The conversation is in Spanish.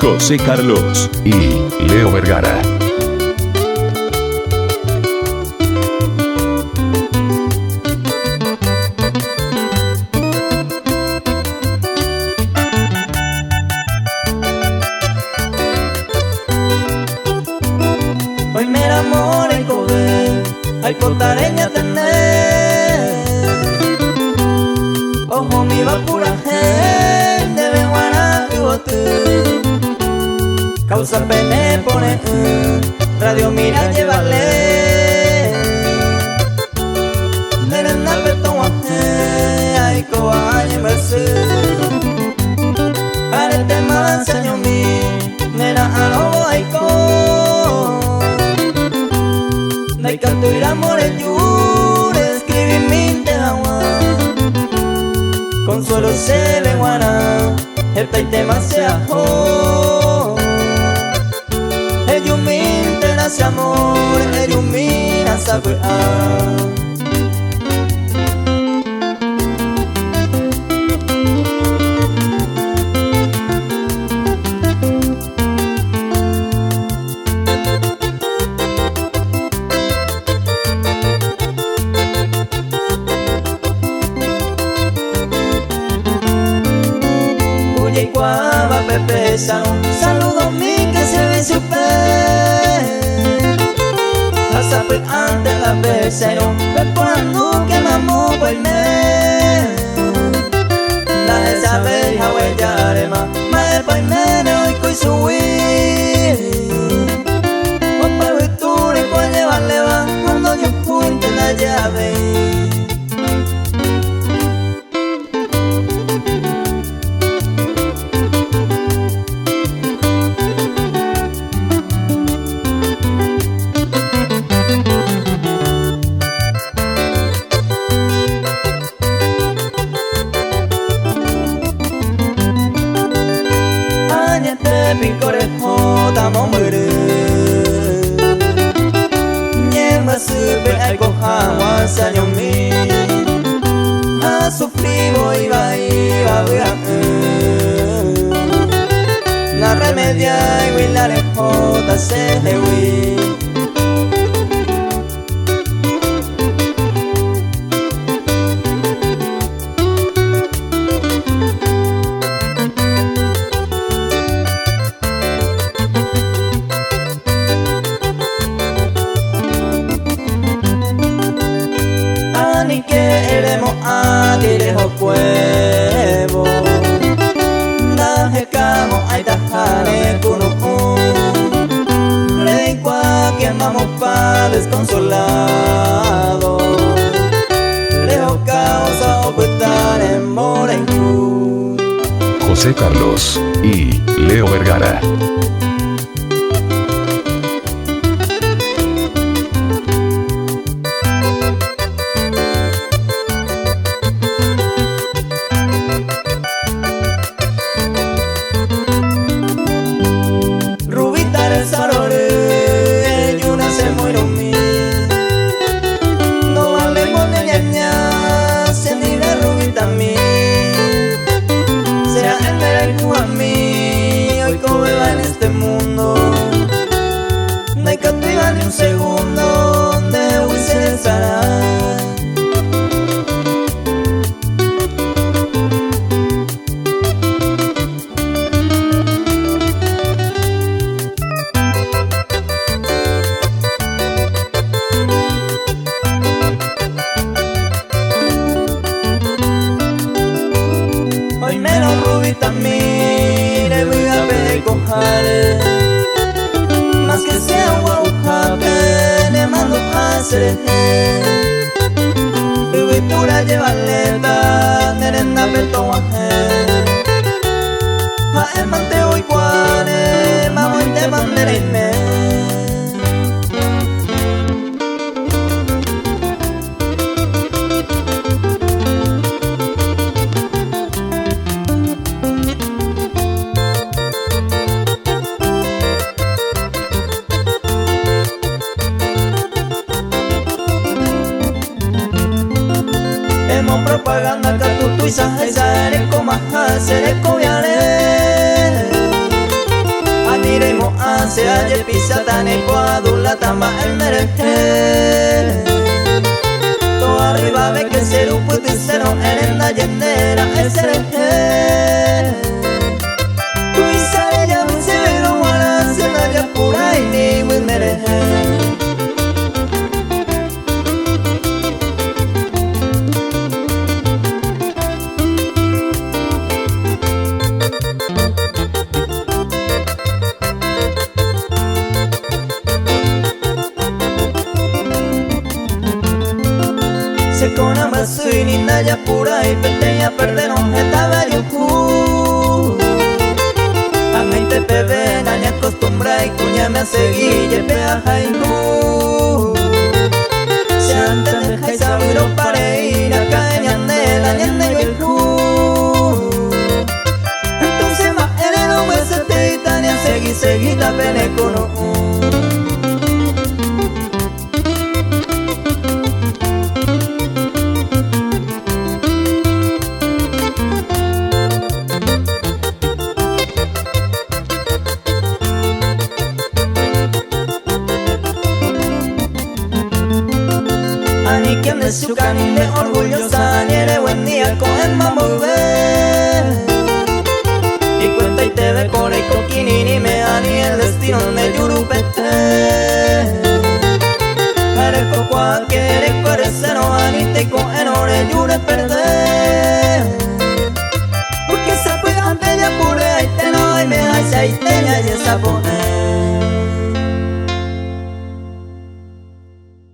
José Carlos y Leo Vergara. Hoy me enamoré en Kobe, ay portareña tener. Ojo mi va pura gente, de guana y bote. Causa pene pone, radio mira llévale. Nerena peto guaje, ay cobaña inverse. Arete más año mi, nena alobo ay co. Dai canto ir amor el yure, escribí mi agua. Consuelo se ve guana, el tema se ajo. El yumin nace amor, el yumin sabe a. Y guava pepe saludo mi que se ve super. La sape ante la besero, me poniendo que mamó por me. La esa beja huella ma, ma por me no y coi subir. Opa vetture puede llevarle va cuando yo punte la llave. Picorejo tamo muere. Nyemba super ay coja sanyo mi. A sufrir voy va la remedia y la rejota se lewi. Ni queremos a tirejo cuevo. Najecamo ay tajane kuno. Reicua que andamos pa desconsolado. Lejo causa ocultar en Morencu. José Carlos y Leo Vergara. En este mundo no hay que activar ni un segundo de huirse estará. Hoy menos rubí también le voy a ver cojar. Más que sea guaujate, le mando a hacer. Vivitura lleva lenta, nerenda peto guaje. Ma el manteo y cuane, ma hoy te mandaré me. Propaganda que tu tuisa esa eres como hacer cobiare. se halle pisatane poadulla tamba el mereje to arriba ve que ser un puticero en la llenera el sereje tu isare ya un severo wala se la ya pura y ni muy mereje. Con amazo y linda ya pura y pequeña perderon estaba yuku a gente pebena ni acostumbra y cuña me seguí y peaja y nu se antes deja y sabiro pare ir a cañane la ñane yuku entonces más heredó hueso te itania seguí la pene con quien de su canile orgullosa ni eres buen día con el mambo y cuenta y te ve con el coquini ni me da ni el destino de Yurupete eres cocoa que eres cuerecero anite con enore yura